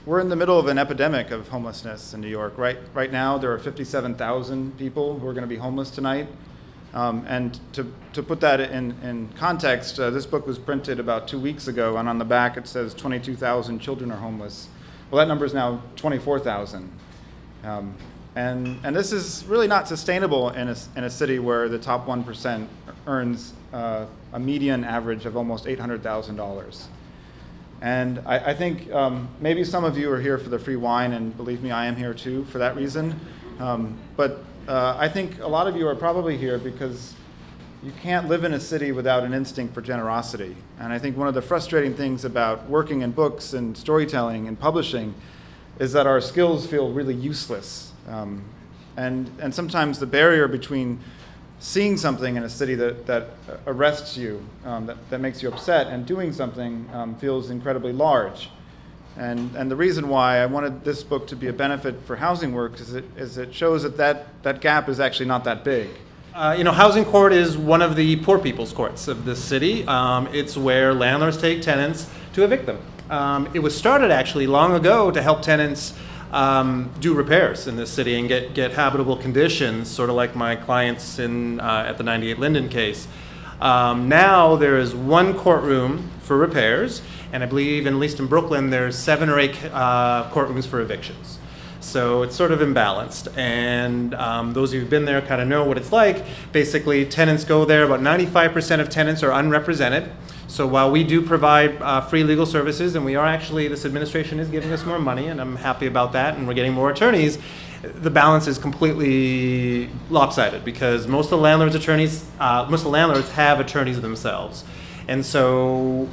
we're in the middle of an epidemic of homelessness in New York. Right now, there are 57,000 people who are going to be homeless tonight. And to put that in context, this book was printed about 2 weeks ago, and on the back it says 22,000 children are homeless. Well, that number is now 24,000. And this is really not sustainable in a city where the top 1% earns a median average of almost $800,000. And I think maybe some of you are here for the free wine, and believe me, I am here too for that reason. But I think a lot of you are probably here because you can't live in a city without an instinct for generosity. And I think one of the frustrating things about working in books and storytelling and publishing is that our skills feel really useless. And sometimes the barrier between seeing something in a city that arrests you, that makes you upset, and doing something feels incredibly large. And the reason why I wanted this book to be a benefit for housing work is it shows that gap is actually not that big. You know, housing court is one of the poor people's courts of this city. It's where landlords take tenants to evict them. It was started actually long ago to help tenants do repairs in this city and get habitable conditions, sort of like my clients at the 98 Linden case. Now there is one courtroom for repairs, and I believe, at least in Brooklyn, there's 7 or 8 courtrooms for evictions. So it's sort of imbalanced, and those who've been there kind of know what it's like. Basically, tenants go there. About 95% of tenants are unrepresented. So while we do provide free legal services, and we are actually, this administration is giving us more money, and I'm happy about that, and we're getting more attorneys, the balance is completely lopsided because most of the landlords' attorneys, most of the landlords have attorneys themselves. And so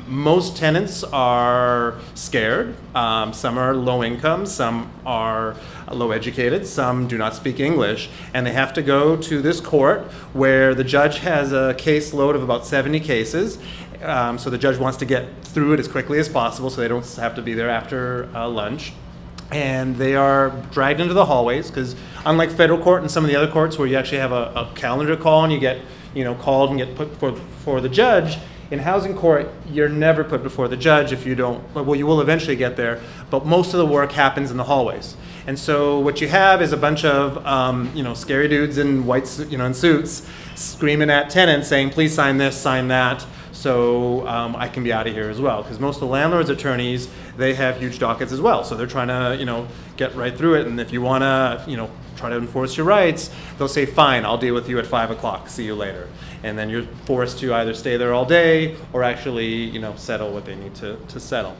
most tenants are scared. Some are low income, some are low educated, some do not speak English, and they have to go to this court where the judge has a caseload of about 70 cases. So the judge wants to get through it as quickly as possible so they don't have to be there after lunch. And they are dragged into the hallways because unlike federal court and some of the other courts where you actually have a calendar call and you get called and get put before the judge, in housing court, you're never put before the judge if you don't, well, you will eventually get there, but most of the work happens in the hallways. And so what you have is a bunch of, scary dudes in white, in suits screaming at tenants saying, please sign this, sign that, so I can be out of here as well. Because most of the landlords' attorneys, they have huge dockets as well. So they're trying to, get right through it. And if you want to, try to enforce your rights, they'll say, fine, I'll deal with you at 5 o'clock, see you later. And then you're forced to either stay there all day or actually, settle what they need to settle.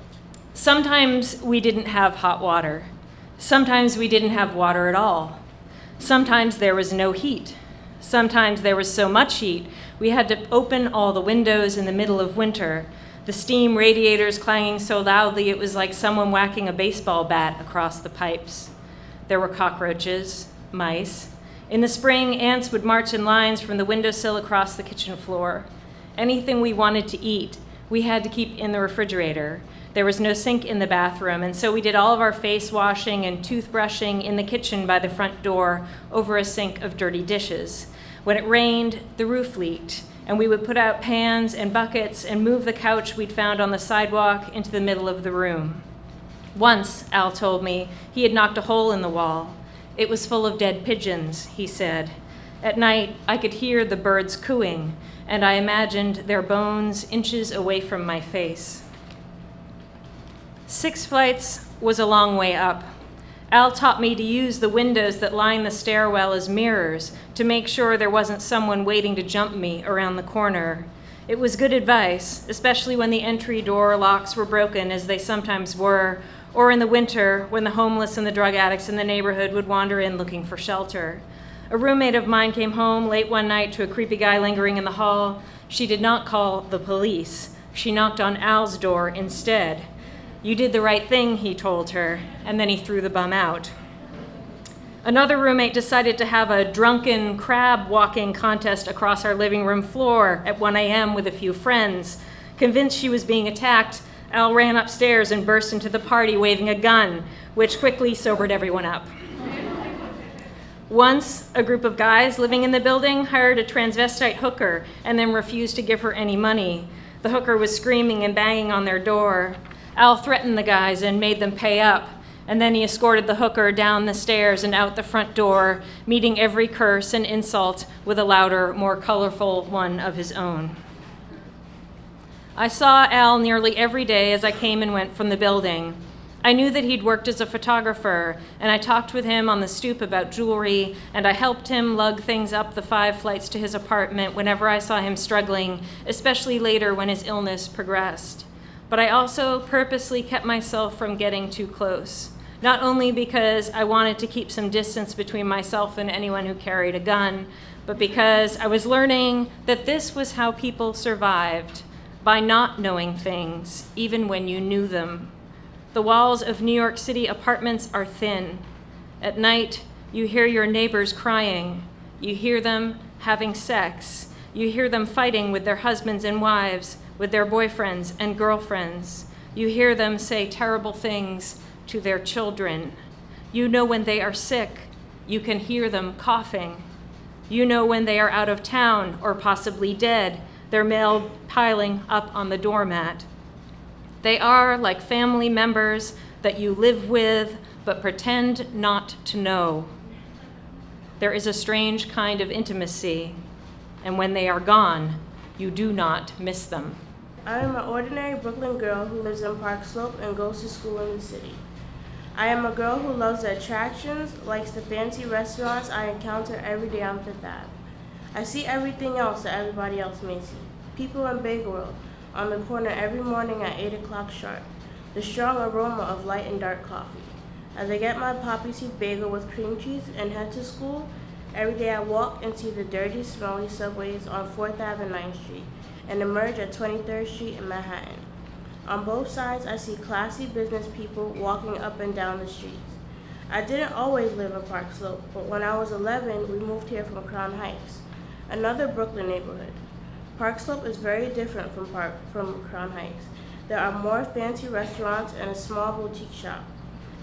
Sometimes we didn't have hot water. Sometimes we didn't have water at all. Sometimes there was no heat. Sometimes there was so much heat, we had to open all the windows in the middle of winter, the steam radiators clanging so loudly it was like someone whacking a baseball bat across the pipes. There were cockroaches, mice. In the spring, ants would march in lines from the windowsill across the kitchen floor. Anything we wanted to eat, we had to keep in the refrigerator. There was no sink in the bathroom, and so we did all of our face washing and toothbrushing in the kitchen by the front door over a sink of dirty dishes. When it rained, the roof leaked, and we would put out pans and buckets and move the couch we'd found on the sidewalk into the middle of the room. Once, Al told me, he had knocked a hole in the wall. It was full of dead pigeons, he said. At night, I could hear the birds cooing, and I imagined their bones inches away from my face. 6 flights was a long way up. Al taught me to use the windows that line the stairwell as mirrors to make sure there wasn't someone waiting to jump me around the corner. It was good advice, especially when the entry door locks were broken, as they sometimes were, or in the winter when the homeless and the drug addicts in the neighborhood would wander in looking for shelter. A roommate of mine came home late one night to a creepy guy lingering in the hall. She did not call the police. She knocked on Al's door instead. You did the right thing, he told her, and then he threw the bum out. Another roommate decided to have a drunken crab walking contest across our living room floor at 1 a.m. with a few friends. Convinced she was being attacked, Al ran upstairs and burst into the party waving a gun, which quickly sobered everyone up. Once, a group of guys living in the building hired a transvestite hooker and then refused to give her any money. The hooker was screaming and banging on their door. Al threatened the guys and made them pay up, and then he escorted the hooker down the stairs and out the front door, meeting every curse and insult with a louder, more colorful one of his own. I saw Al nearly every day as I came and went from the building. I knew that he'd worked as a photographer, and I talked with him on the stoop about jewelry, and I helped him lug things up the 5 flights to his apartment whenever I saw him struggling, especially later when his illness progressed. But I also purposely kept myself from getting too close, not only because I wanted to keep some distance between myself and anyone who carried a gun, but because I was learning that this was how people survived, by not knowing things, even when you knew them. The walls of New York City apartments are thin. At night, you hear your neighbors crying. You hear them having sex. You hear them fighting with their husbands and wives, with their boyfriends and girlfriends. You hear them say terrible things to their children. You know when they are sick. You can hear them coughing. You know when they are out of town or possibly dead, their mail piling up on the doormat. They are like family members that you live with but pretend not to know. There is a strange kind of intimacy, and when they are gone, you do not miss them. I am an ordinary Brooklyn girl who lives in Park Slope and goes to school in the city. I am a girl who loves the attractions, likes the fancy restaurants I encounter every day on Fifth Ave. I see everything else that everybody else may see. People in Big World, on the corner every morning at 8 o'clock sharp, the strong aroma of light and dark coffee. As I get my poppy seed bagel with cream cheese and head to school, every day I walk and see the dirty, smelly subways on 4th Ave and 9th Street, and emerge at 23rd Street in Manhattan. On both sides, I see classy business people walking up and down the streets. I didn't always live in Park Slope, but when I was 11, we moved here from Crown Heights, another Brooklyn neighborhood. Park Slope is very different from Crown Heights. There are more fancy restaurants and a small boutique shop.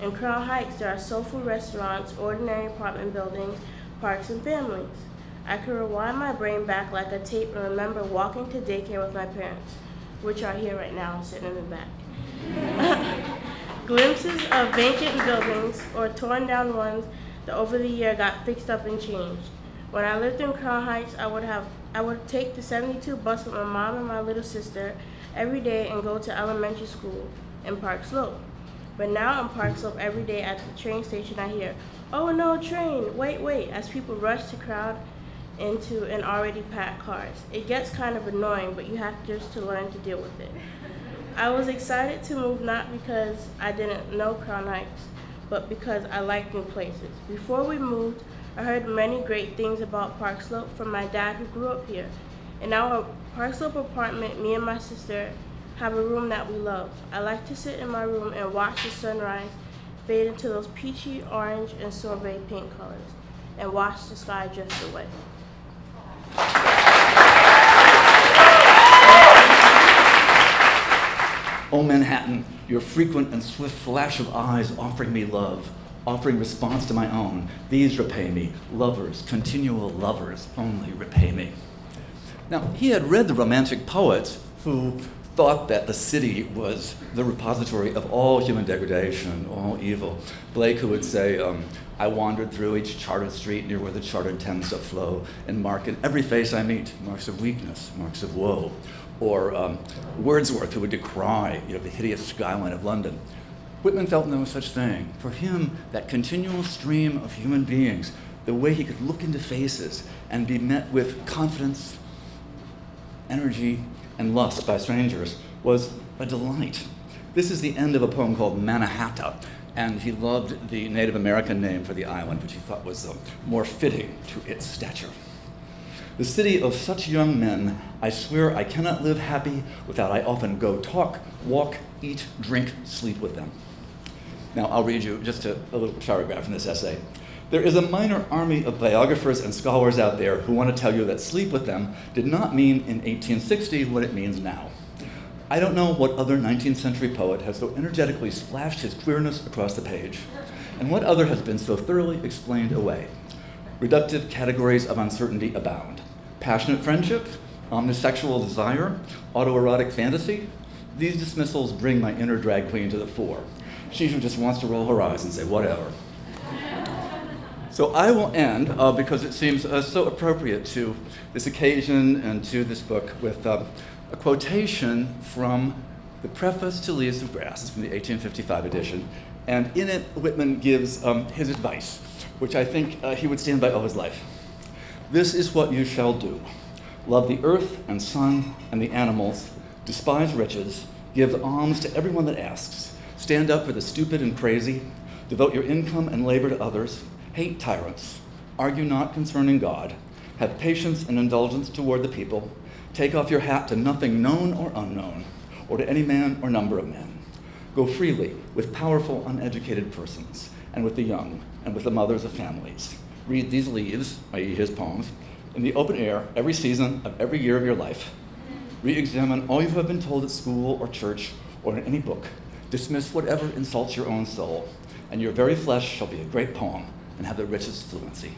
In Crown Heights, there are soul food restaurants, ordinary apartment buildings, parks, and families. I can rewind my brain back like a tape and remember walking to daycare with my parents, which are here right now, sitting in the back. Glimpses of vacant buildings or torn down ones that over the year got fixed up and changed. When I lived in Crown Heights, I would take the 72 bus with my mom and my little sister every day and go to elementary school in Park Slope. But now in Park Slope, every day at the train station, I hear, "Oh no, train, wait, wait," as people rush to crowd into an already packed cars. It gets kind of annoying, but you have just to learn to deal with it. I was excited to move not because I didn't know Crown Heights, but because I like new places. Before we moved, I heard many great things about Park Slope from my dad who grew up here. In our Park Slope apartment, me and my sister have a room that we love. I like to sit in my room and watch the sunrise fade into those peachy orange and sorbet pink colors and watch the sky drift away. Oh Manhattan, your frequent and swift flash of eyes offering me love, offering response to my own. These repay me. Lovers, continual lovers, only repay me. Now, he had read the Romantic poets who thought that the city was the repository of all human degradation, all evil. Blake, who would say, I wandered through each chartered street near where the chartered Thames doth flow, and mark in every face I meet marks of weakness, marks of woe. Or Wordsworth, who would decry the hideous skyline of London. Whitman felt no such thing. For him, that continual stream of human beings, the way he could look into faces and be met with confidence, energy, and lust by strangers was a delight. This is the end of a poem called Mannahatta, and he loved the Native American name for the island, which he thought was more fitting to its stature. The city of such young men, I swear I cannot live happy without I often go talk, walk, eat, drink, sleep with them. Now I'll read you just a little paragraph in this essay. There is a minor army of biographers and scholars out there who want to tell you that sleep with them did not mean in 1860 what it means now. I don't know what other 19th century poet has so energetically splashed his queerness across the page, and what other has been so thoroughly explained away. Reductive categories of uncertainty abound. Passionate friendship, omnisexual desire, autoerotic fantasy, These dismissals bring my inner drag queen to the fore. She who just wants to roll her eyes and say, whatever. So I will end, because it seems so appropriate to this occasion and to this book, with a quotation from the preface to Leaves of Grass. It's from the 1855 edition. And in it, Whitman gives his advice, which I think he would stand by all his life. This is what you shall do. Love the earth and sun and the animals, despise riches, give alms to everyone that asks, stand up for the stupid and crazy, devote your income and labor to others, hate tyrants, argue not concerning God, have patience and indulgence toward the people, take off your hat to nothing known or unknown, or to any man or number of men. Go freely with powerful, uneducated persons, and with the young, and with the mothers of families. Read these leaves, i.e. his poems, in the open air every season of every year of your life. Re-examine all you have been told at school or church or in any book. Dismiss whatever insults your own soul, and your very flesh shall be a great poem and have the richest fluency.